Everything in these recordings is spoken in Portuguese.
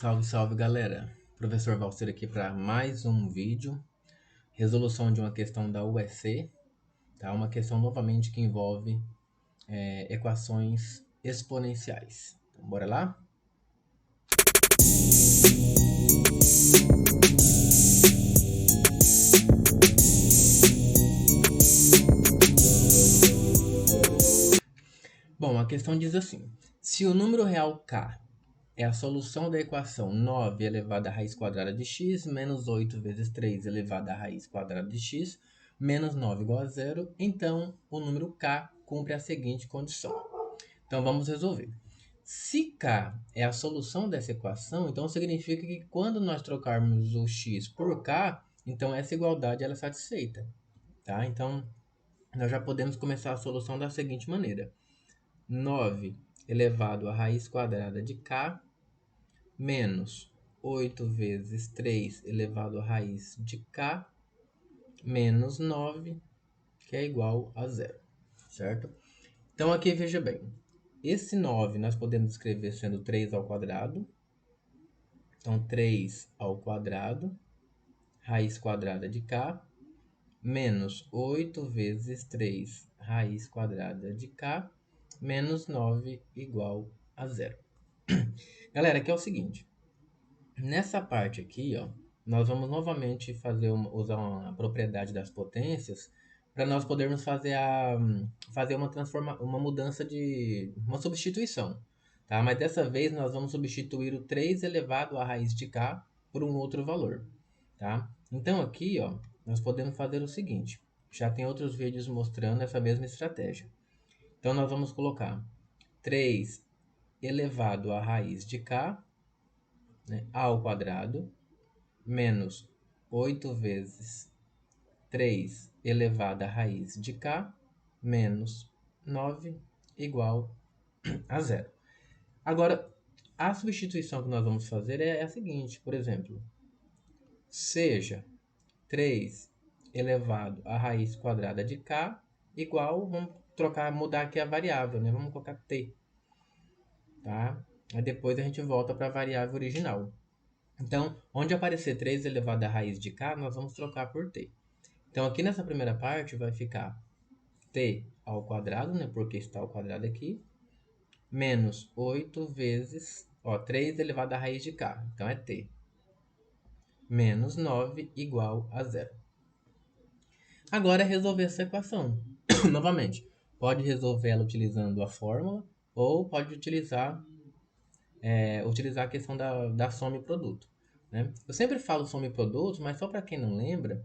Salve, salve galera! Professor Valcer aqui para mais um vídeo. Resolução de uma questão da UEC, tá? Uma questão novamente que envolve equações exponenciais. Então, bora lá? Bom, a questão diz assim: se o número real k é a solução da equação 9 elevado à raiz quadrada de x menos 8 vezes 3 elevado à raiz quadrada de x menos 9 igual a zero, então o número k cumpre a seguinte condição. Então vamos resolver. Se k é a solução dessa equação, então significa que quando nós trocarmos o x por k, então essa igualdade ela é satisfeita. Tá? Então nós já podemos começar a solução da seguinte maneira: 9 elevado à raiz quadrada de k menos 8 vezes 3 elevado à raiz de k menos 9, que é igual a zero, certo? Então aqui veja bem, esse 9 nós podemos escrever sendo 3 ao quadrado. Então 3 ao quadrado, raiz quadrada de k, menos 8 vezes 3 raiz quadrada de k, menos 9 igual a zero. Galera, aqui é o seguinte. Nessa parte aqui, ó, nós vamos novamente usar uma propriedade das potências para nós podermos fazer uma mudança uma substituição, tá? Mas dessa vez nós vamos substituir o 3 elevado à raiz de k por um outro valor, tá? Então aqui, ó, nós podemos fazer o seguinte. Já tem outros vídeos mostrando essa mesma estratégia. Então nós vamos colocar 3 elevado à raiz de k, né, ao quadrado, menos 8 vezes 3 elevado à raiz de k, menos 9 igual a zero. Agora, a substituição que nós vamos fazer é a seguinte, por exemplo, seja 3 elevado à raiz quadrada de k igual, vamos mudar aqui a variável, né? Vamos colocar t, tá? Aí depois a gente volta para a variável original. Então, onde aparecer 3 elevado à raiz de k, nós vamos trocar por t. Então, aqui nessa primeira parte vai ficar t ao quadrado, né, porque está ao quadrado aqui, menos 8 vezes, 3 elevado à raiz de k, então é t, menos 9 igual a zero. Agora é resolver essa equação. Novamente, pode resolver ela utilizando a fórmula, ou pode utilizar a questão da soma e produto, né? Eu sempre falo soma e produto, mas só para quem não lembra,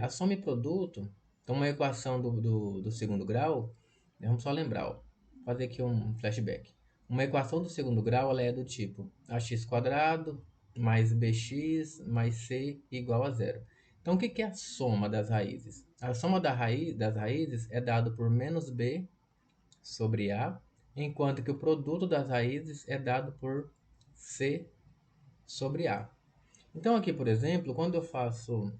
a soma e produto, então uma equação do segundo grau, né? Vamos só lembrar, ó, fazer aqui um flashback. Uma equação do segundo grau ela é do tipo ax quadrado mais bx mais c igual a zero. Então o que é a soma das raízes? A soma das raízes é dado por menos b sobre a, enquanto que o produto das raízes é dado por C sobre A. Então aqui, por exemplo, quando eu faço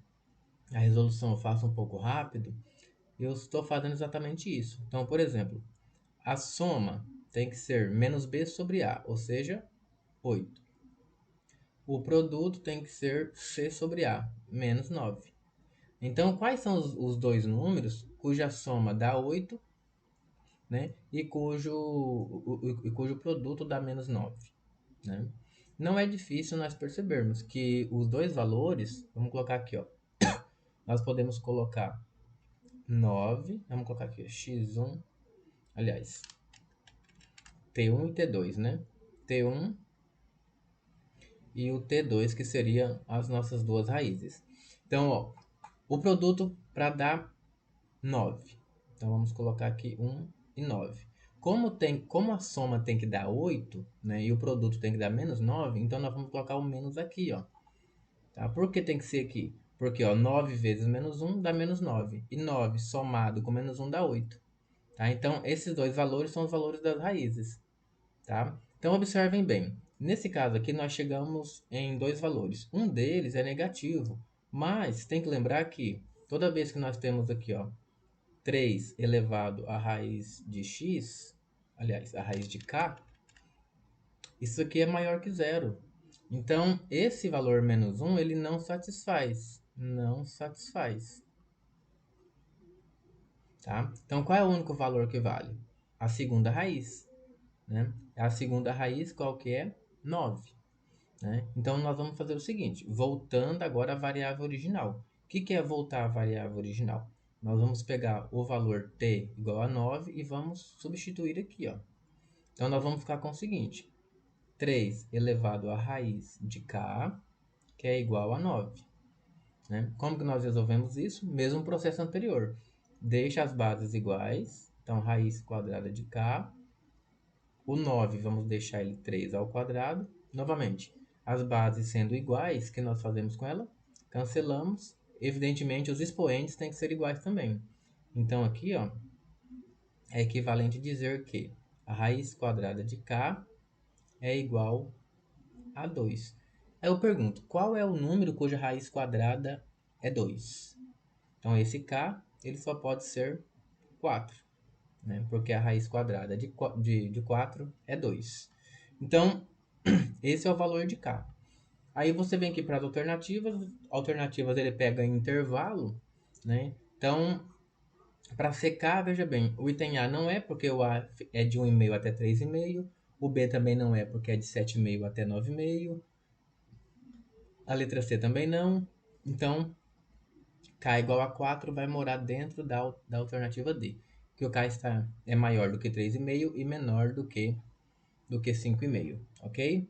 a resolução, eu faço um pouco rápido, eu estou fazendo exatamente isso. Então, por exemplo, a soma tem que ser menos B sobre A, ou seja, 8. O produto tem que ser C sobre A, menos 9. Então, quais são os dois números cuja soma dá 8, né? Cujo produto dá menos 9, né? Não é difícil nós percebermos que os dois valores, vamos colocar aqui, ó, nós podemos colocar 9, vamos colocar aqui, x1, aliás, t1 e t2, né? t1 e o t2, que seriam as nossas duas raízes. Então, ó, o produto para dar 9. Então, vamos colocar aqui 1 e 9. Como a soma tem que dar 8, né, e o produto tem que dar menos 9, então nós vamos colocar o menos aqui, ó. Tá? Por que tem que ser aqui? Porque, ó, 9 vezes menos 1 dá menos 9. E 9 somado com menos 1 dá 8. Tá? Então, esses dois valores são os valores das raízes. Tá? Então, observem bem. Nesse caso aqui, nós chegamos em dois valores. Um deles é negativo. Mas, tem que lembrar que toda vez que nós temos aqui, ó, 3 elevado à raiz de x, aliás, a raiz de k, isso aqui é maior que zero. Então, esse valor menos 1, ele não satisfaz. Não satisfaz. Tá? Então, qual é o único valor que vale? A segunda raiz. Né? A segunda raiz, qual que é? 9. Né? Então, nós vamos fazer o seguinte, voltando agora à variável original. O que é voltar à variável original? Nós vamos pegar o valor t igual a 9 e vamos substituir aqui. Ó. Então, nós vamos ficar com o seguinte, 3 elevado à raiz de k, que é igual a 9. Né? Como que nós resolvemos isso? Mesmo processo anterior. Deixa as bases iguais, então raiz quadrada de k. O 9 vamos deixar ele 3 ao quadrado. Novamente, as bases sendo iguais, o que nós fazemos com ela? Cancelamos. Evidentemente, os expoentes têm que ser iguais também. Então aqui, ó, é equivalente dizer que a raiz quadrada de k é igual a 2. Aí eu pergunto, qual é o número cuja raiz quadrada é 2? Então, esse k ele só pode ser 4, né? Porque a raiz quadrada de 4 é 2. Então, esse é o valor de k. Aí você vem aqui para as alternativas ele pega em intervalo, né? Então, para secar, veja bem, o item A não é porque o A é de 1,5 até 3,5, o B também não é porque é de 7,5 até 9,5, a letra C também não. Então, K igual a 4 vai morar dentro da alternativa D, que o K é maior do que 3,5 e menor do que 5,5, ok?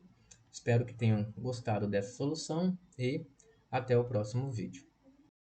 Espero que tenham gostado dessa solução e até o próximo vídeo.